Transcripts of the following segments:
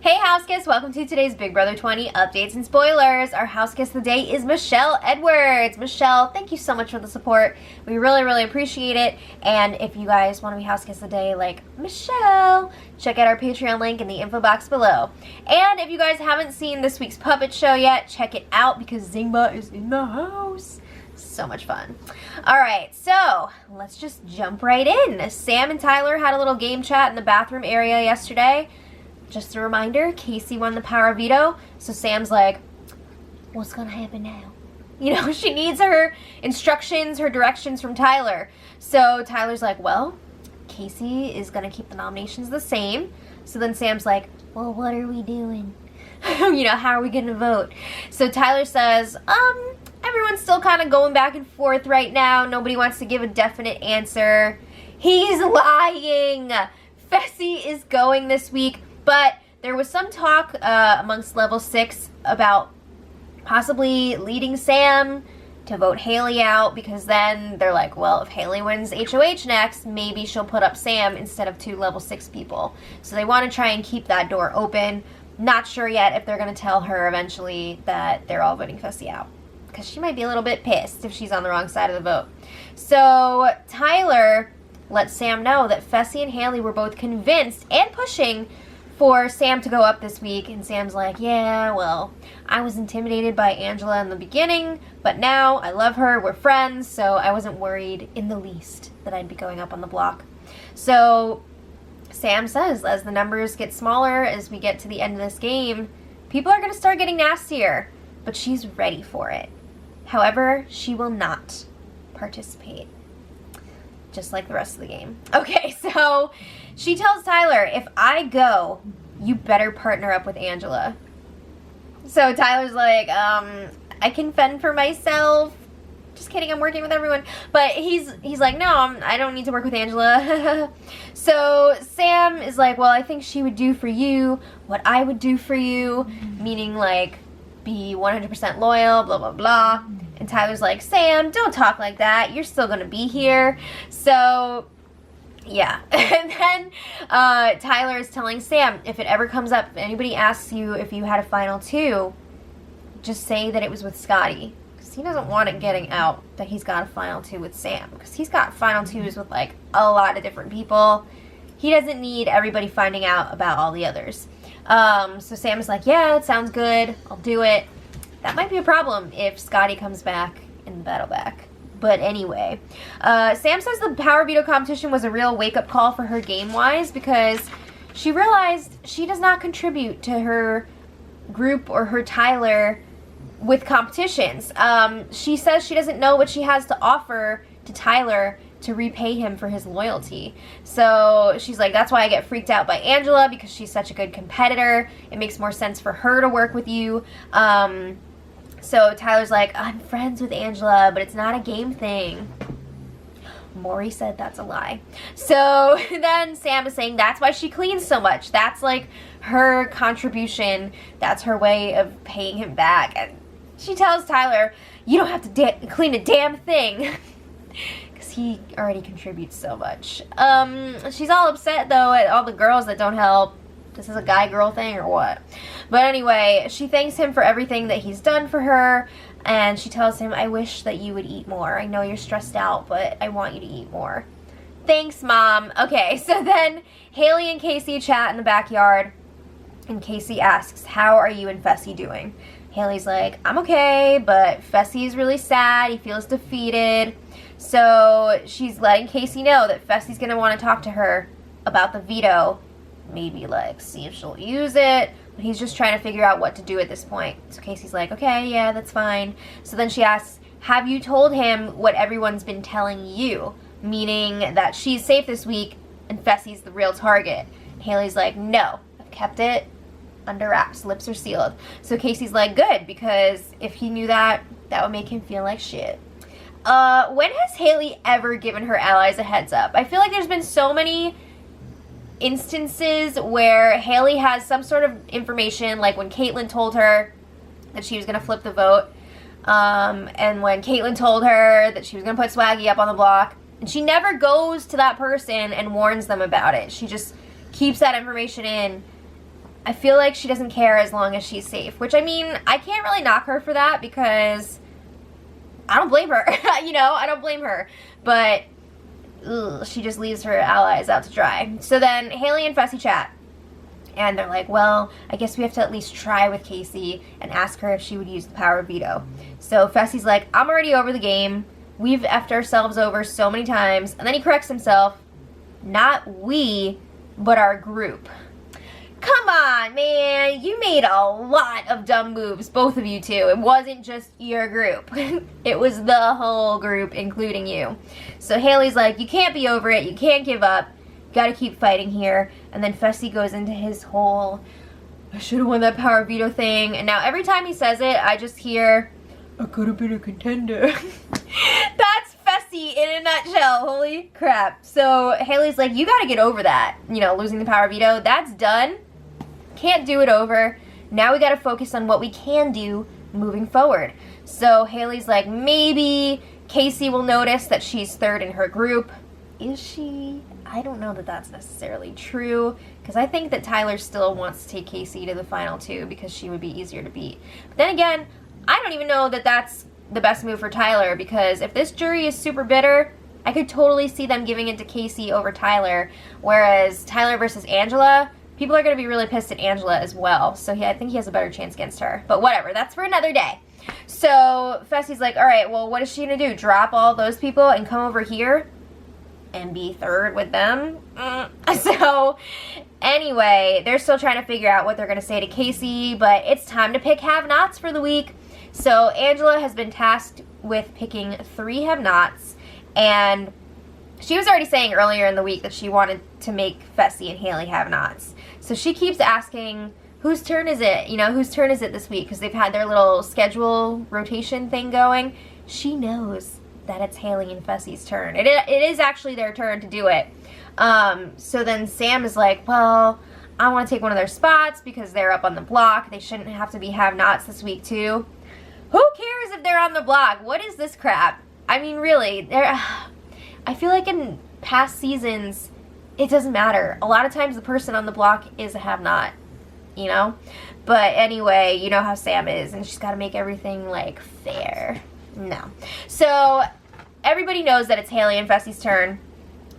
Hey house guests, welcome to today's Big Brother 20 updates and spoilers. Our house guest of the day is Michelle Edwards. Michelle, thank you so much for the support. We really appreciate it. And if you guys want to be house guests of the day like Michelle, check out our Patreon link in the info box below. And if you guys haven't seen this week's puppet show yet, check it out because Zingba is in the house. So much fun. Alright, so let's just jump right in. Sam and Tyler had a little game chat in the bathroom area yesterday. Just a reminder, Casey won the power of veto, so Sam's like, what's gonna happen now? You know, she needs her instructions, her directions from Tyler. So Tyler's like, well, Casey is gonna keep the nominations the same. So then Sam's like, well, what are we doing? You know, how are we gonna vote? So Tyler says, everyone's still kind of going back and forth right now. Nobody wants to give a definite answer. He's lying. Feste is going this week. But there was some talk amongst level 6 about possibly leading Sam to vote Hailey out, because then they're like, well, if Hailey wins HOH next, maybe she'll put up Sam instead of 2 level 6 people. So they want to try and keep that door open. Not sure yet if they're going to tell her eventually that they're all voting Feste out, because she might be a little bit pissed if she's on the wrong side of the vote. So Tyler let Sam know that Feste and Hailey were both convinced and pushing for Sam to go up this week, and Sam's like, yeah, well, I was intimidated by Angela in the beginning, but now I love her, we're friends, so I wasn't worried in the least that I'd be going up on the block. So Sam says, as the numbers get smaller, as we get to the end of this game, people are going to start getting nastier, but she's ready for it. However, she will not participate, just like the rest of the game. Okay, so she tells Tyler, if I go, you better partner up with Angela. So Tyler's like, I can fend for myself. Just kidding, I'm working with everyone. But he's like, no, I don't need to work with Angela. So Sam is like, well, I think she would do for you what I would do for you, meaning like be 100% loyal, blah, blah, blah. And Tyler's like, Sam, don't talk like that. You're still going to be here. So yeah. And then Tyler is telling Sam, if it ever comes up, if anybody asks you if you had a final 2, just say that it was with Scotty. Because he doesn't want it getting out that he's got a final 2 with Sam. Because he's got final 2s with like a lot of different people. He doesn't need everybody finding out about all the others. So Sam is like, yeah, it sounds good. I'll do it. That might be a problem if Scotty comes back in the battle back. But anyway, Sam says the power veto competition was a real wake-up call for her game-wise, because she realized she does not contribute to her group or her Tyler with competitions. She says she doesn't know what she has to offer to Tyler to repay him for his loyalty. So she's like, that's why I get freaked out by Angela, because she's such a good competitor. It makes more sense for her to work with you. So Tyler's like, I'm friends with Angela, but it's not a game thing. Maury said that's a lie. So then Sam is saying that's why she cleans so much. That's like her contribution. That's her way of paying him back. And she tells Tyler, you don't have to clean a damn thing. Because he already contributes so much. She's all upset though at all the girls that don't help. This is a guy-girl thing or what? But anyway, she thanks him for everything that he's done for her, and she tells him, I wish that you would eat more. I know you're stressed out, but I want you to eat more. Thanks, Mom. Okay, so then Hailey and Casey chat in the backyard, and Casey asks, how are you and Feste doing? Hailey's like, I'm okay, but Feste is really sad. He feels defeated. So she's letting Casey know that Feste's going to want to talk to her about the veto. Maybe like see if she'll use it, but he's just trying to figure out what to do at this point. So Casey's like, okay, yeah, that's fine. So then she asks, have you told him what everyone's been telling you, meaning that she's safe this week and Feste's the real target? Hailey's like, no, I've kept it under wraps, lips are sealed. So Casey's like, good, because if he knew that, that would make him feel like shit. When has Hailey ever given her allies a heads up? I feel like there's been so many instances where Hailey has some sort of information, like when Caitlyn told her that she was going to flip the vote, and when Caitlyn told her that she was going to put Swaggy up on the block, and she never goes to that person and warns them about it. She just keeps that information in I feel like she doesn't care as long as she's safe, which, I mean, I can't really knock her for that because I don't blame her. You know, I don't blame her. But ugh, she just leaves her allies out to dry. So then Hailey and Feste chat. And they're like, well, I guess we have to at least try with Casey and ask her if she would use the power of veto. So Feste's like, I'm already over the game. We've effed ourselves over so many times. And then he corrects himself. Not we, but our group. Come on, man. You made a lot of dumb moves, both of you two. It wasn't just your group. It was the whole group, including you. So Hailey's like, you can't be over it. You can't give up. You gotta keep fighting here. And then Feste goes into his whole, I should have won that power veto thing. And now every time he says it, I just hear, I could have been a contender. That's Feste in a nutshell. Holy crap. So Hailey's like, you gotta get over that. You know, losing the power veto. That's done. Can't do it over. Now we gotta focus on what we can do moving forward. So Hailey's like, maybe Casey will notice that she's third in her group. Is she? I don't know that that's necessarily true, because I think that Tyler still wants to take Casey to the final two because she would be easier to beat. But then again, I don't even know that that's the best move for Tyler, because if this jury is super bitter, I could totally see them giving it to Casey over Tyler, whereas Tyler versus Angela, people are going to be really pissed at Angela as well, so I think he has a better chance against her. But whatever, that's for another day. So Feste's like, alright, well, what is she going to do? Drop all those people and come over here and be third with them? So anyway, they're still trying to figure out what they're going to say to Casey, but it's time to pick have-nots for the week. So Angela has been tasked with picking 3 have-nots, and she was already saying earlier in the week that she wanted to make Feste and Hailey have-nots. So she keeps asking, whose turn is it? You know, whose turn is it this week? Because they've had their little schedule rotation thing going. She knows that it's Hailey and Feste's turn. It is actually their turn to do it. So then Sam is like, well, I want to take one of their spots because they're up on the block. They shouldn't have to be have-nots this week too. Who cares if they're on the block? What is this crap? I mean, really, I feel like in past seasons, it doesn't matter. A lot of times the person on the block is a have-not, you know? But anyway, you know how Sam is, and she's got to make everything, like, fair. No. So everybody knows that it's Hailey and Feste's turn,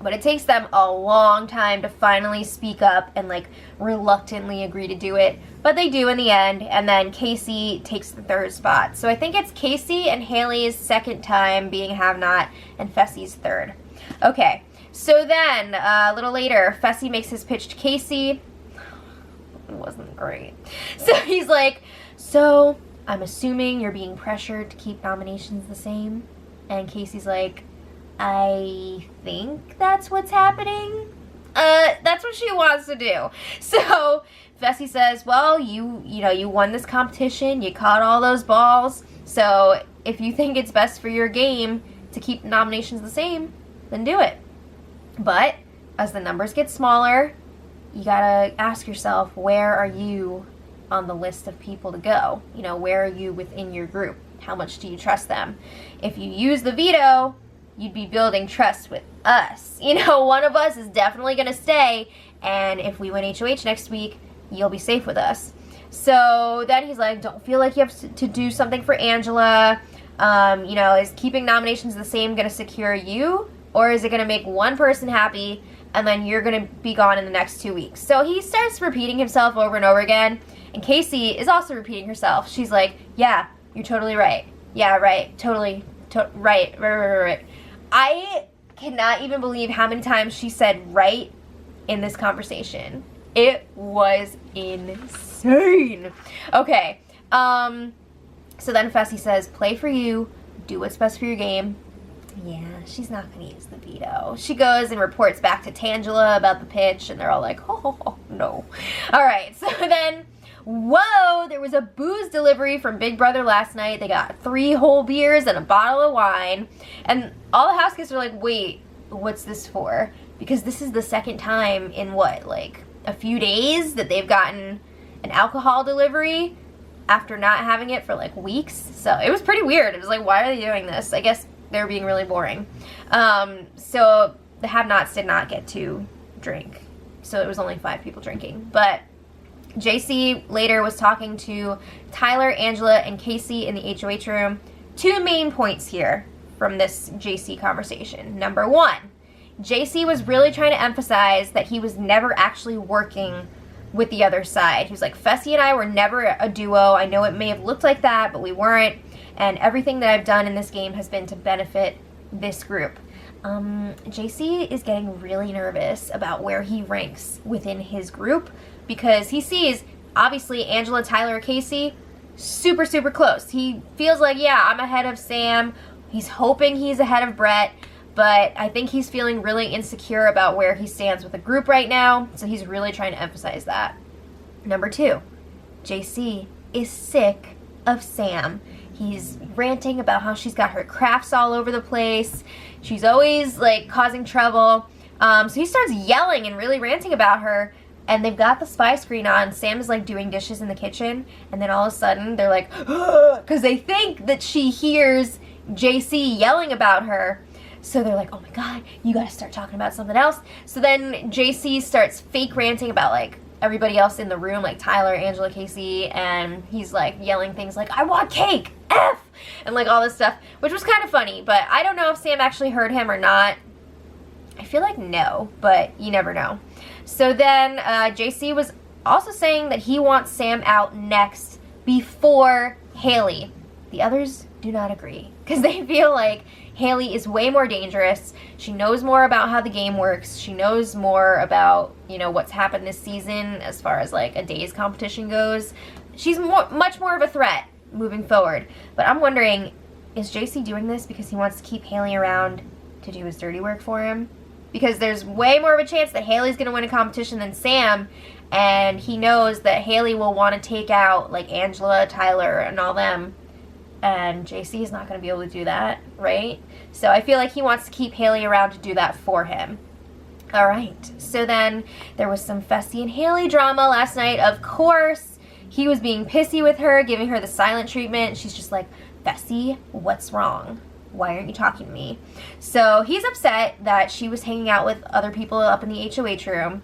but it takes them a long time to finally speak up and, like, reluctantly agree to do it. But they do in the end, and then Casey takes the third spot. So I think it's Casey and Hailey's second time being have-not, and Feste's third. Okay, so then a little later, Feste makes his pitch to Casey. It wasn't great. So he's like, so I'm assuming you're being pressured to keep nominations the same? And Casey's like, I think that's what's happening. That's what she wants to do. So Feste says, well, you won this competition. You caught all those balls. So if you think it's best for your game to keep nominations the same, then do it. But as the numbers get smaller, you gotta ask yourself, where are you on the list of people to go? You know, where are you within your group? How much do you trust them? If you use the veto, you'd be building trust with us. You know, one of us is definitely going to stay, and if we win HOH next week, you'll be safe with us. So then he's like, don't feel like you have to do something for Angela. You know, is keeping nominations the same going to secure you, or is it going to make one person happy, and then you're going to be gone in the next 2 weeks? So he starts repeating himself over and over again, and Casey is also repeating herself. She's like, yeah, you're totally right. Yeah, right. Totally. Right. I cannot even believe how many times she said right in this conversation. It was insane. Okay. So then Feste says, play for you. Do what's best for your game. Yeah, she's not going to use the veto. She goes and reports back to Tangela about the pitch, and they're all like, oh, no. All right, so then, whoa, there was a booze delivery from Big Brother last night. They got 3 whole beers and a bottle of wine, and all the house guests are like, wait, what's this for? Because this is the second time in, what, like a few days that they've gotten an alcohol delivery after not having it for, like, weeks. So it was pretty weird. It was like, why are they doing this? I guess they're being really boring. So the have-nots did not get to drink. So it was only 5 people drinking. But JC later was talking to Tyler, Angela, and Casey in the HOH room. 2 main points here from this JC conversation. Number 1, JC was really trying to emphasize that he was never actually working with the other side. He was like, Feste and I were never a duo. I know it may have looked like that, but we weren't. And everything that I've done in this game has been to benefit this group. JC is getting really nervous about where he ranks within his group because he sees, obviously, Angela, Tyler, Casey, super, super close. He feels like, yeah, I'm ahead of Sam. He's hoping he's ahead of Brett, but I think he's feeling really insecure about where he stands with the group right now, so he's really trying to emphasize that. Number 2, JC is sick of Sam. He's ranting about how she's got her crafts all over the place. She's always, like, causing trouble. So he starts yelling and really ranting about her, and they've got the spy screen on. Sam is, like, doing dishes in the kitchen, and then all of a sudden they're like, because they think that she hears JC yelling about her. So they're like, oh my god, you gotta start talking about something else. So then JC starts fake ranting about, like, everybody else in the room, like Tyler, Angela, Casey, and he's like yelling things like, I want cake, F, and like all this stuff, which was kind of funny, but I don't know if Sam actually heard him or not. I feel like no, but you never know. So then JC was also saying that he wants Sam out next before Hailey. The others do not agree because they feel like Hailey is way more dangerous. She knows more about how the game works. She knows more about, you know, what's happened this season as far as like a day's competition goes. She's much more of a threat moving forward. But I'm wondering, is JC doing this because he wants to keep Hailey around to do his dirty work for him? Because there's way more of a chance that Hailey's going to win a competition than Sam, and he knows that Hailey will want to take out like Angela, Tyler, and all them. And JC is not going to be able to do that, right? So I feel like he wants to keep Hailey around to do that for him. All right, so then there was some Feste and Hailey drama last night. Of course, he was being pissy with her, giving her the silent treatment. She's just like, Feste, what's wrong? Why aren't you talking to me? So he's upset that she was hanging out with other people up in the HOH room.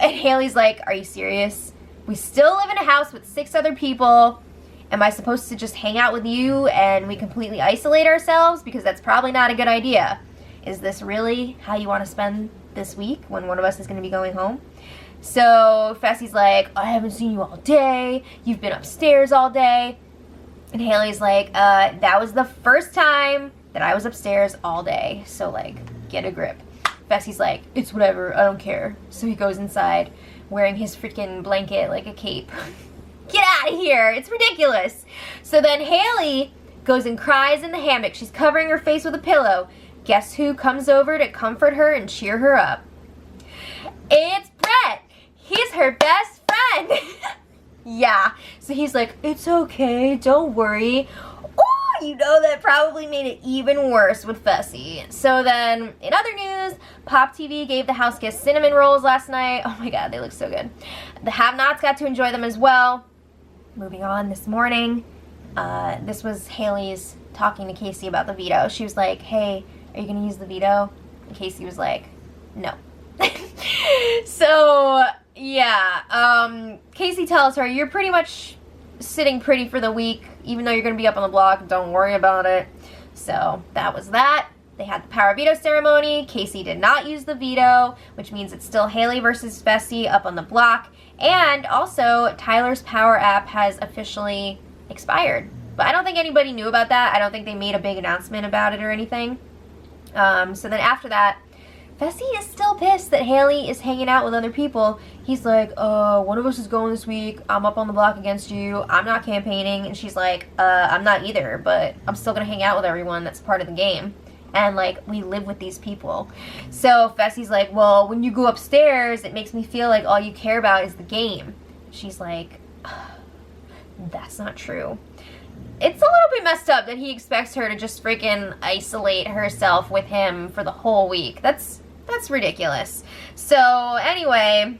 And Hailey's like, are you serious? We still live in a house with 6 other people. Am I supposed to just hang out with you and we completely isolate ourselves? Because that's probably not a good idea. Is this really how you want to spend this week when one of us is going to be going home? So Feste's like, I haven't seen you all day. You've been upstairs all day. And Hailey's like, that was the first time that I was upstairs all day. So, like, get a grip. Feste's like, it's whatever. I don't care. So he goes inside wearing his freaking blanket like a cape. Get out of here. It's ridiculous. So then Hailey goes and cries in the hammock. She's covering her face with a pillow. Guess who comes over to comfort her and cheer her up? It's Brett. He's her best friend. Yeah. So he's like, it's okay. Don't worry. Oh, you know that probably made it even worse with Feste. So then, in other news, Pop TV gave the house guests cinnamon rolls last night. Oh my god, they look so good. The have-nots got to enjoy them as well. Moving on this morning, this was Hailey's talking to Casey about the veto. She was like, hey, are you going to use the veto? And Casey was like, no. So, yeah, Casey tells her, you're pretty much sitting pretty for the week, even though you're going to be up on the block. Don't worry about it. So, that was that. They had the power veto ceremony. Casey did not use the veto, which means it's still Hailey versus Feste up on the block. And also, Tyler's power app has officially expired. But I don't think anybody knew about that. I don't think they made a big announcement about it or anything. So then after that, Feste is still pissed that Hailey is hanging out with other people. He's like, one of us is going this week. I'm up on the block against you. I'm not campaigning. And she's like, I'm not either, but I'm still going to hang out with everyone that's part of the game. And, like, we live with these people. So Feste's like, well, when you go upstairs, it makes me feel like all you care about is the game. She's like, that's not true. It's a little bit messed up that he expects her to just freaking isolate herself with him for the whole week. That's ridiculous. So, anyway,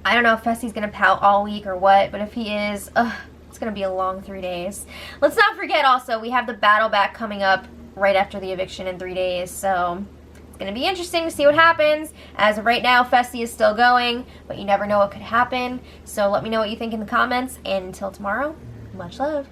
I don't know if Feste's going to pout all week or what, but if he is, it's going to be a long 3 days. Let's not forget also, we have the battle back coming up right after the eviction in 3 days, so it's going to be interesting to see what happens. As of right now, Feste is still going, but you never know what could happen. So let me know what you think in the comments, and until tomorrow, much love.